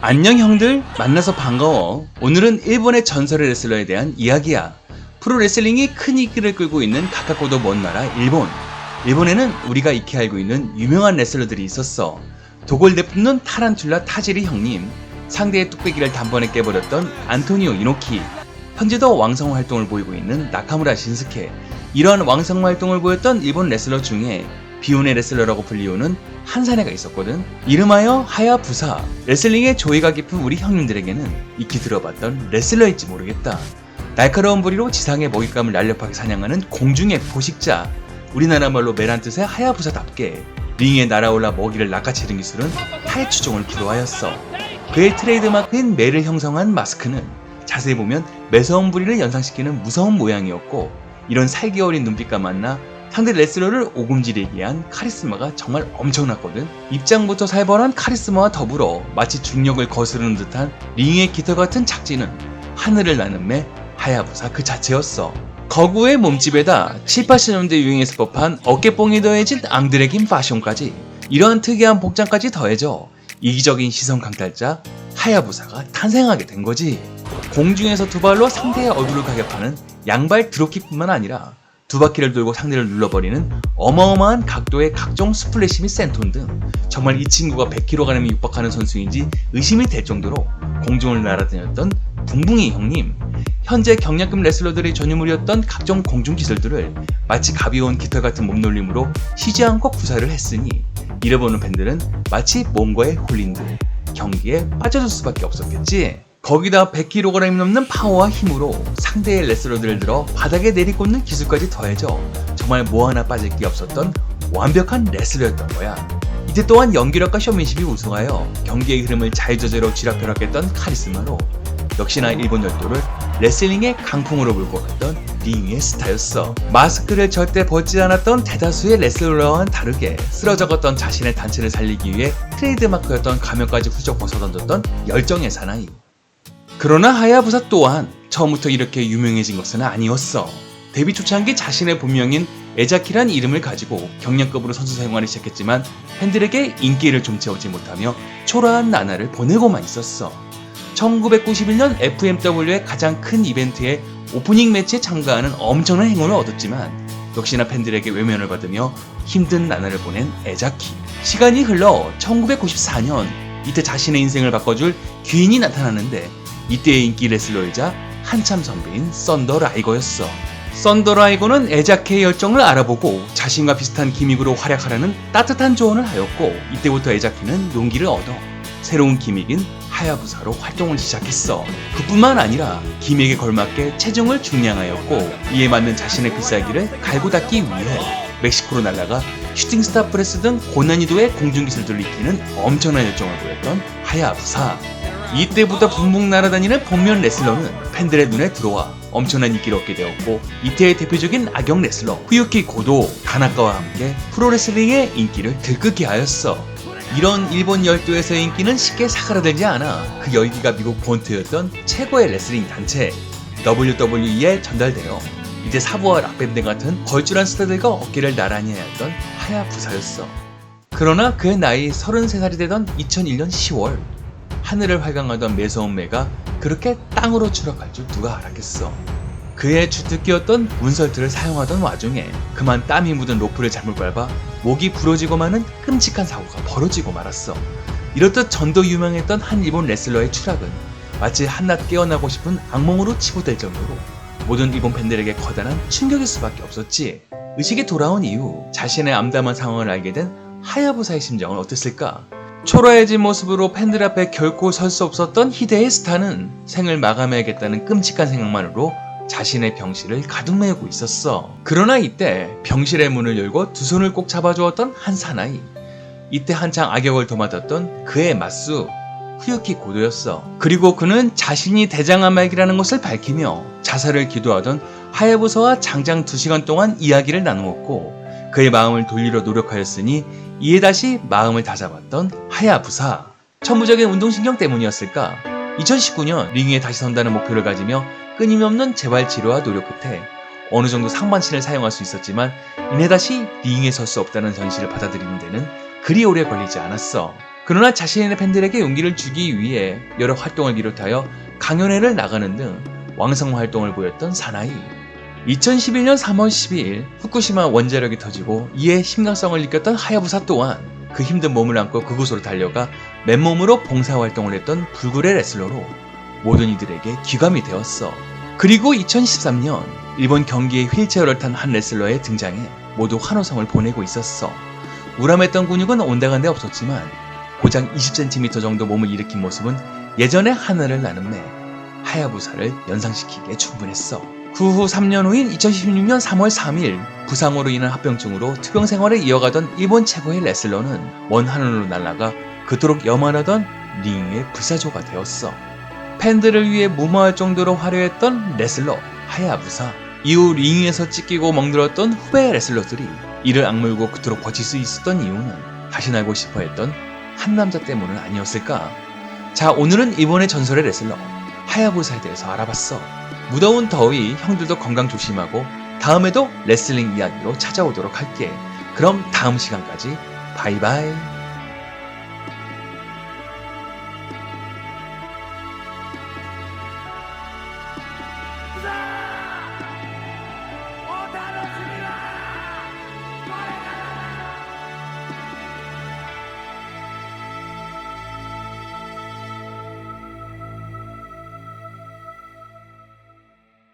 안녕 형들, 만나서 반가워. 오늘은 일본의 전설의 레슬러에 대한 이야기야. 프로레슬링이 큰 인기를 끌고 있는 가깝고도 먼 나라 일본. 일본에는 우리가 익히 알고 있는 유명한 레슬러들이 있었어. 독을 내뿜는 타란툴라 타지리 형님, 상대의 뚝배기를 단번에 깨버렸던 안토니오 이노키, 현재도 왕성 활동을 보이고 있는 나카무라 신스케. 이러한 왕성 활동을 보였던 일본 레슬러 중에 비운의 레슬러라고 불리우는 한 사내가 있었거든. 이름하여 하야부사. 레슬링의 조예가 깊은 우리 형님들에게는 익히 들어봤던 레슬러일지 모르겠다. 날카로운 부리로 지상의 먹잇감을 날렵하게 사냥하는 공중의 포식자. 우리나라 말로 매란 뜻의 하야부사답게 링에 날아올라 먹이를 낚아채는 기술은 타의 추종을 기도하였어. 그의 트레이드마크인 매를 형성한 마스크는 자세히 보면 매서운 부리를 연상시키는 무서운 모양이었고, 이런 살기 어린 눈빛과 만나 상대 레슬러를 오금지리게 한 카리스마가 정말 엄청났거든. 입장부터 살벌한 카리스마와 더불어 마치 중력을 거스르는 듯한 링의 깃털 같은 착지는 하늘을 나는 매 하야부사 그 자체였어. 거구의 몸집에다 7, 80년대 유행했을 법한 어깨뽕이 더해진 앙드레긴 파숑까지, 이러한 특이한 복장까지 더해져 이기적인 시선 강탈자 하야부사가 탄생하게 된 거지. 공중에서 두 발로 상대의 얼굴을 가격하는 양발 드롭킥뿐만 아니라 두 바퀴를 돌고 상대를 눌러버리는 어마어마한 각도의 각종 스플래시 및 센톤 등 정말 이 친구가 100kg에 육박하는 선수인지 의심이 될 정도로 공중을 날아다녔던 붕붕이 형님. 현재 경량급 레슬러들의 전유물이었던 각종 공중 기술들을 마치 가벼운 깃털 같은 몸놀림으로 쉬지 않고 구사를 했으니, 이래보는 팬들은 마치 뭔가에 홀린 듯 경기에 빠져들 수밖에 없었겠지. 거기다 100kg이 넘는 파워와 힘으로 상대의 레슬러들을 들어 바닥에 내리꽂는 기술까지 더해져 정말 뭐 하나 빠질 게 없었던 완벽한 레슬러였던 거야. 이때 또한 연기력과 쇼맨십이 우승하여 경기의 흐름을 자유자재로 쥐락펴락했던 카리스마로 역시나 일본 열도를 레슬링의 강풍으로 몰고 갔던 링 위의 스타였어. 마스크를 절대 벗지 않았던 대다수의 레슬러와는 다르게 쓰러져갔던 자신의 단체를 살리기 위해 트레이드마크였던 가면까지 훌쩍 벗어던졌던 열정의 사나이. 그러나 하야부사 또한 처음부터 이렇게 유명해진 것은 아니었어. 데뷔 초창기 자신의 본명인 에자키란 이름을 가지고 경량급으로 선수 생활을 시작했지만 팬들에게 인기를 좀 채우지 못하며 초라한 나날을 보내고만 있었어. 1991년 FMW의 가장 큰 이벤트의 오프닝 매치에 참가하는 엄청난 행운을 얻었지만 역시나 팬들에게 외면을 받으며 힘든 나날을 보낸 에자키. 시간이 흘러 1994년, 이때 자신의 인생을 바꿔줄 귀인이 나타나는데 이때의 인기 레슬러이자 한참 선배인 썬더 라이거였어. 썬더 라이거는 에자키의 열정을 알아보고 자신과 비슷한 기믹으로 활약하라는 따뜻한 조언을 하였고, 이때부터 에자키는 용기를 얻어 새로운 기믹인 하야부사로 활동을 시작했어. 그뿐만 아니라 기믹에 걸맞게 체중을 중량하였고, 이에 맞는 자신의 필살기를 갈고 닦기 위해 멕시코로 날아가 슈팅스타 프레스 등 고난이도의 공중기술들을 익히는 엄청난 열정을 보였던 하야부사. 이때부터 붕붕 날아다니는 복면 레슬러는 팬들의 눈에 들어와 엄청난 인기를 얻게 되었고, 이때의 대표적인 악역 레슬러 후유키 고도, 다나카와 함께 프로레슬링의 인기를 들끓게 하였어. 이런 일본 열도에서의 인기는 쉽게 사그라들지 않아 그 열기가 미국 본토였던 최고의 레슬링 단체 WWE에 전달되어 이제 사부와 락밴드 같은 걸출한 스타들과 어깨를 나란히 하였던 하야부사였어. 그러나 그의 나이 33살이 되던 2001년 10월, 하늘을 활강하던 매서운 매가 그렇게 땅으로 추락할 줄 누가 알았겠어. 그의 주특기였던 문설트를 사용하던 와중에 그만 땀이 묻은 로프를 잘못 밟아 목이 부러지고 마는 끔찍한 사고가 벌어지고 말았어. 이렇듯 전도 유명했던 한 일본 레슬러의 추락은 마치 한낱 깨어나고 싶은 악몽으로 치부될 정도로 모든 일본 팬들에게 커다란 충격일 수밖에 없었지. 의식이 돌아온 이후 자신의 암담한 상황을 알게 된 하야부사의 심정은 어땠을까? 초라해진 모습으로 팬들 앞에 결코 설 수 없었던 희대의 스타는 생을 마감해야겠다는 끔찍한 생각만으로 자신의 병실을 가득 메우고 있었어. 그러나 이때 병실의 문을 열고 두 손을 꼭 잡아주었던 한 사나이. 이때 한창 악역을 도맡았던 그의 맞수 후유키 고도였어. 그리고 그는 자신이 대장암말기라는 것을 밝히며 자살을 기도하던 하야부사와 장장 2시간 동안 이야기를 나누었고, 그의 마음을 돌리려 노력하였으니 이에 다시 마음을 다잡았던 하야부사. 천부적인 운동신경 때문이었을까? 2019년 링 위에 다시 선다는 목표를 가지며 끊임없는 재활치료와 노력 끝에 어느 정도 상반신을 사용할 수 있었지만, 이내 다시 링에 설 수 없다는 현실을 받아들이는 데는 그리 오래 걸리지 않았어. 그러나 자신의 팬들에게 용기를 주기 위해 여러 활동을 비롯하여 강연회를 나가는 등 왕성 활동을 보였던 사나이. 2011년 3월 12일 후쿠시마 원자력이 터지고 이에 심각성을 느꼈던 하야부사 또한 그 힘든 몸을 안고 그곳으로 달려가 맨몸으로 봉사활동을 했던 불굴의 레슬러로 모든 이들에게 귀감이 되었어. 그리고 2013년 일본 경기에 휠체어를 탄 한 레슬러의 등장에 모두 환호성을 보내고 있었어. 우람했던 근육은 온데간데 없었지만 고작 20cm 정도 몸을 일으킨 모습은 예전의 하늘을 나는 매 하야부사를 연상시키기에 충분했어. 그 후 3년 후인 2016년 3월 3일 부상으로 인한 합병증으로 투병 생활을 이어가던 일본 최고의 레슬러는 먼 하늘로 날아가 그토록 염원하던 링 위의 불사조가 되었어. 팬들을 위해 무모할 정도로 화려했던 레슬러 하야부사. 이후 링 위에서 찢기고 멍들었던 후배 레슬러들이 이를 악물고 그토록 버틸 수 있었던 이유는 다시 알고 싶어 했던 한 남자 때문은 아니었을까? 자, 오늘은 일본의 전설의 레슬러 하야부사에 대해서 알아봤어. 무더운 더위 형들도 건강 조심하고 다음에도 레슬링 이야기로 찾아오도록 할게. 그럼 다음 시간까지 바이바이. 자!